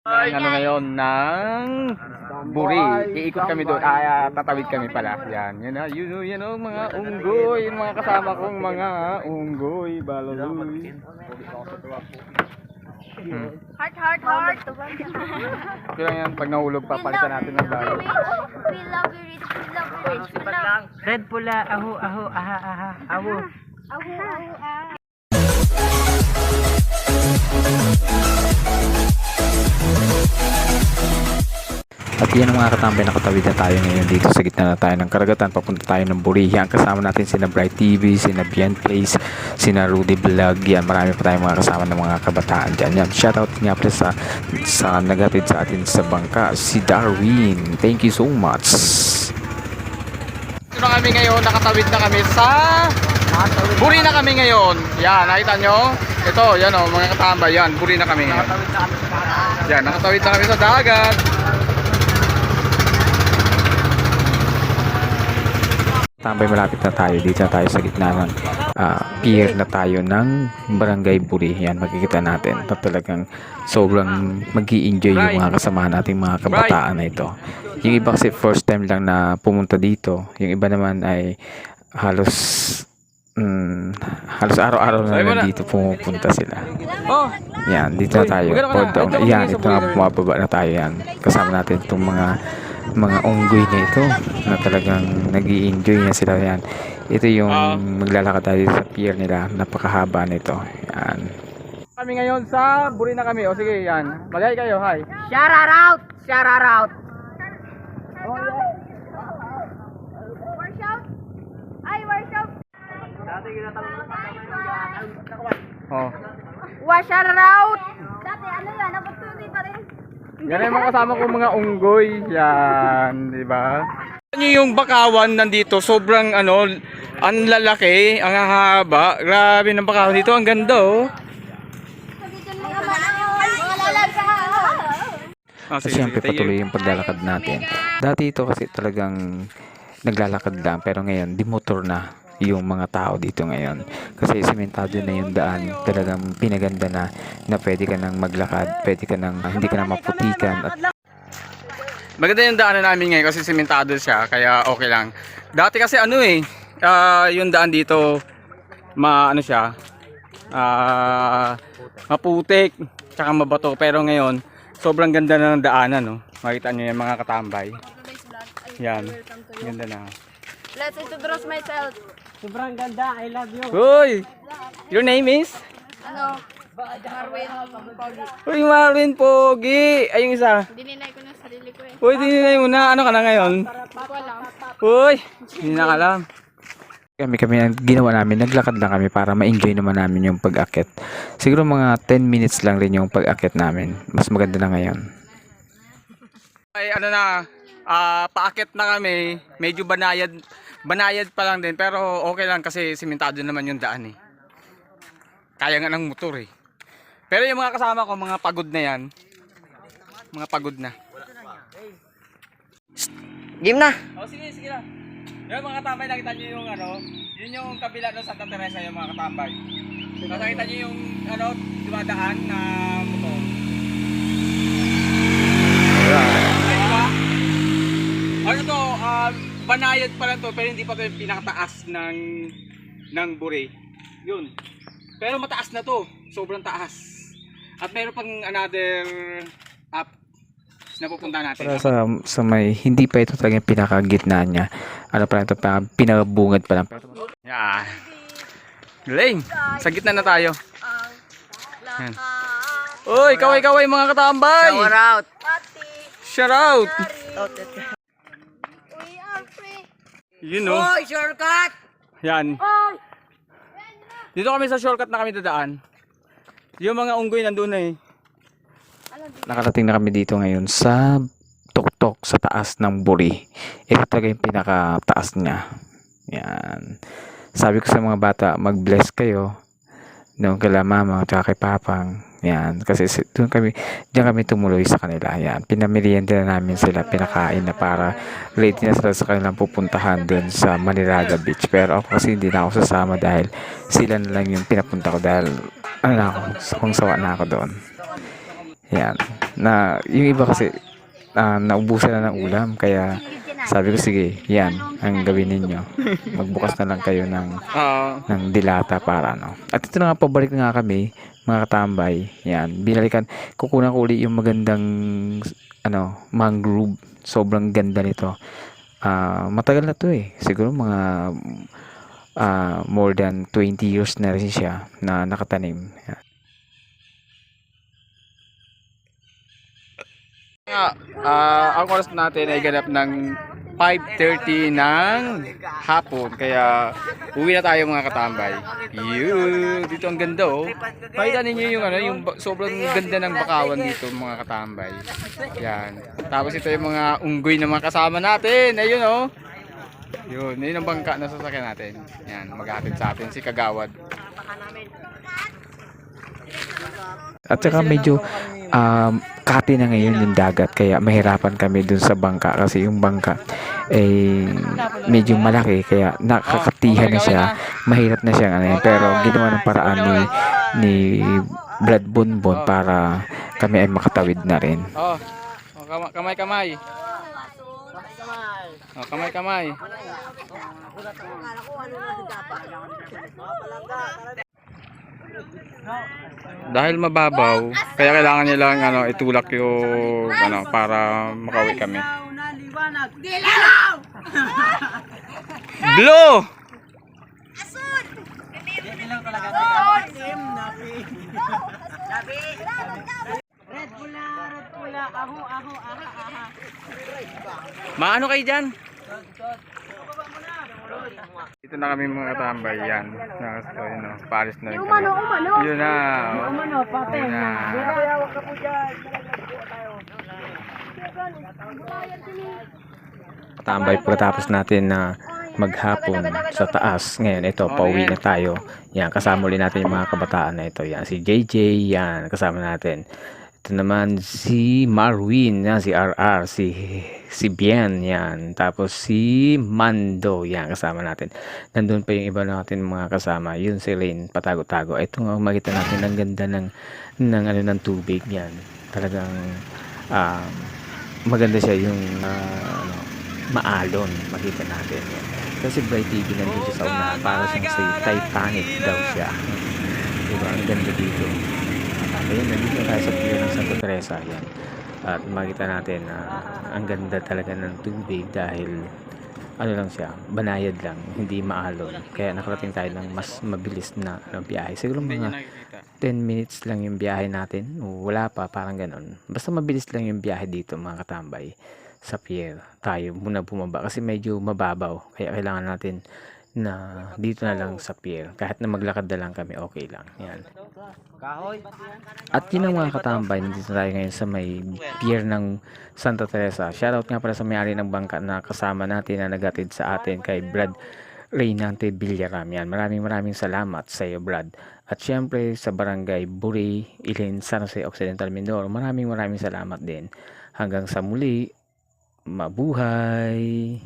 Ano ngayon ng Buri. Iikot kami doon. Tatawid kami pala. Yan. Yan o mga unggoy. Yung mga kasama kong mga unggoy. Balaloy. Heart. Okay lang yan. Pag nahulog, papalitan natin ng bago. We love you, Rich. We love you, Rich. We love Red pula, aho, aha, aha, aho. At yan ang mga katambay, nakatawid na tayo ngayon dito sa gitna na tayo ng karagatan. Papunta tayo ng Buri. Yan, kasama natin sina Bright TV, sina Bien Place, sina Rudy Vlog. Yan, marami pa tayong mga kasama ng mga kabataan dyan. Yan, shoutout nga pala sa nagatid sa atin sa bangka, si Darwin. Thank you so much. Ito na kami ngayon. Nakatawid na kami sa Buri na kami ngayon. Yan, nakita nyo? Ito, yan o, mga katambay. Yan, Buri na kami ngayon. Yan, nakatawid na kami sa dagat. Tambay, malapit na tayo. Dito na tayo sa gitna ng pier na tayo ng Barangay Buri. Yan, makikita natin. Talagang sobrang mag-i-enjoy yung mga kasamahan nating mga kabataan na ito. Yung iba kasi first time lang na pumunta dito. Yung iba naman ay halos araw-araw na nandito pumupunta sila. Oh, Yan, dito na tayo. Yan, ito na, bumababa na tayo. Yan, kasama natin itong mga unggoy na ito na talagang nag-i-enjoy na sila. Yan, ito yung maglalakad tayo sa pier nila. Napakahaba nito. Yan, kami ngayon sa Buri na kami. O sige, yan. Mag-hi kayo, hi. Shout out! Workout. Ay, workout. Oh. Shout out. Dati, ano yan? Napagtuloy pa rin. Yan yung mga kasama kong mga unggoy. Yan, di ba? Yung bakawan nandito, sobrang ang lalaki, ang haba. Grabe ng bakawan dito, ang ganda oh. Sabitin mo naman mga lalagsa. kasi siyempre patuloy yung paglalakad natin. Dati ito kasi talagang naglalakad lang, pero ngayon dimotor na yung mga tao dito ngayon. Kasi sementado na yung daan, talagang pinaganda na pwede ka nang maglakad, pwede ka nang hindi ka na maputikan. At Maganda yung daanan namin ngayon kasi sementado siya, kaya okay lang. Dati kasi yung daan dito, maputik, tsaka mabato. Pero ngayon, sobrang ganda na ng daanan, no? Makita nyo yung mga katambay. Yan, ganda na. Let's introduce myself. Sobrang ganda, I love you. Uy! Your name is? Marwin Pogi. Uy, Marvin Pogi! Ay, yung isa. Dininay ko na sarili ko eh. Uy, dininay mo na. Ano ka na ngayon? Hindi ko alam. Uy! Hindi na alam. kami ang ginawa namin, naglakad lang kami para ma-enjoy naman namin yung pag-akit. Siguro mga 10 minutes lang rin yung pag-akit namin. Mas maganda na ngayon. Ay, paakit na kami. Medyo banayad pa lang din. Pero okay lang kasi simentado naman yung daan eh. Kaya nga ng motor eh. Pero yung mga kasama ko, mga pagod na yan. Mga pagod na. Game na! O sige lang. Yung mga katambay, nakita nyo yung yun yung kabila ng Santa Teresa, yung mga katambay. Tapos nakita nyo yung dumadaan na motor. Diba? Banayad pa lang to, pero hindi pa to yung pinakataas ng Buri. Yun. Pero mataas na to, sobrang taas. At meron pang another up na pupunta natin. Para sa may, hindi pa ito talaga yung pinakagitna niya. Ano pa lang ito, pinakabungad pa lang. Yeah. Galing! Sa gitna na tayo. Yan. Uy, kaway-kaway mga katambay! Shout out! Shout out! We are free. You know. Oy, shortcut! Yan. Dito kami sa shortcut na kami dadaan. Yung mga unggoy nandun na eh. Nakarating na kami dito ngayon sa tuktok sa taas ng Buri. Ito talaga yung pinakataas niya. Yan. Sabi ko sa mga bata, mag-bless kayo. Doon kay mama at kay papang. Yan. Kasi diyan kami tumuloy sa kanila. Yan. Pinamerienda na namin sila. Pinakain na para ready na sila sa kanilang pupuntahan doon sa Manilaga Beach. Pero ako kasi hindi na ako sasama dahil sila na lang yung pinapunta ko dahil kung sawa na ako doon. Yan. Na, yung iba kasi, naubusan na ng ulam. Kaya, sabi ko, sige, yan, ang gawin ninyo. Magbukas na lang kayo ng dilata para ano. At ito na nga, pabalik na nga kami, mga katambay. Yan, binalikan, kukunan ko uli yung magandang, mangrove. Sobrang ganda nito. Matagal na to eh. Siguro mga, more than 20 years na rin siya na nakatanim. Yan. Ang oras natin ay ganap ng 5:30 ng hapon. Kaya uwi na tayo mga katambay. Dito ang ganda oh. Makita ninyo yung sobrang ganda ng bakawan dito mga katambay. Yan. Tapos ito yung mga unggoy na mga kasama natin. Ayun oh. Yun ang bangka na sasakyan natin. Yan, maghatid sa atin si Kagawad. At saka medyo kati na ngayon yung dagat kaya mahirapan kami dun sa bangka kasi yung bangka medyo malaki kaya nakakatihan na siya, mahirap na siyang pero ginawa ng paraan ni Brad Bonbon para kami ay makatawid na rin. Kamay. Kamay. Dahil mababaw, kaya kailangan niya lang itulak yung para makauwi kami. Blue! Red pula, aho, aha. Maano kayo dyan? Dito na kami mga tambay yan. Paris na rin kami. Yun na. Yun na. Tambay pagkatapos natin na maghapon sa taas. Ngayon ito, pauwi na tayo. Yan, kasama ulit natin yung mga kabataan na ito. Yan, si JJ, yan, kasama natin. Ito naman si Marwin, yan, si RR, si Bien, yan. Tapos si Mando, yan, kasama natin. Nandun pa yung iba natin mga kasama. Yun si Rain, patago-tago. Ito nga, makita natin ang ganda ng tubig, yan. Talagang maganda siya yung maalon, makita natin yan. Kasi Bright TV nandun siya sa una, para siyang sa Titanic daw siya. Diba, ang ganda dito. Ayun, nandito tayo sa pier ng Santa Teresa, yan. At makita natin na ang ganda talaga ng tubig dahil lang siya, banayad lang, hindi maalon. Kaya nakarating tayo ng mas mabilis na biyahe. Siguro mga 10 minutes lang yung biyahe natin. Wala pa, parang ganon. Basta mabilis lang yung biyahe dito mga katambay. Sa pier tayo muna bumaba kasi medyo mababaw. Kaya kailangan natin na dito na lang sa pier. Kahit na maglakad na lang kami, okay lang. Yan. At yun ang mga katambay, nandito tayo ngayon sa may pier ng Santa Teresa. Shoutout nga pala sa may-ari ng bangka na kasama natin na nagatid sa atin kay Brad Reynante Villaram. Yan. Maraming salamat sa iyo, Brad. At syempre sa Barangay Buri, Ilin, San Jose Occidental, Mindoro. Maraming salamat din. Hanggang sa muli, mabuhay!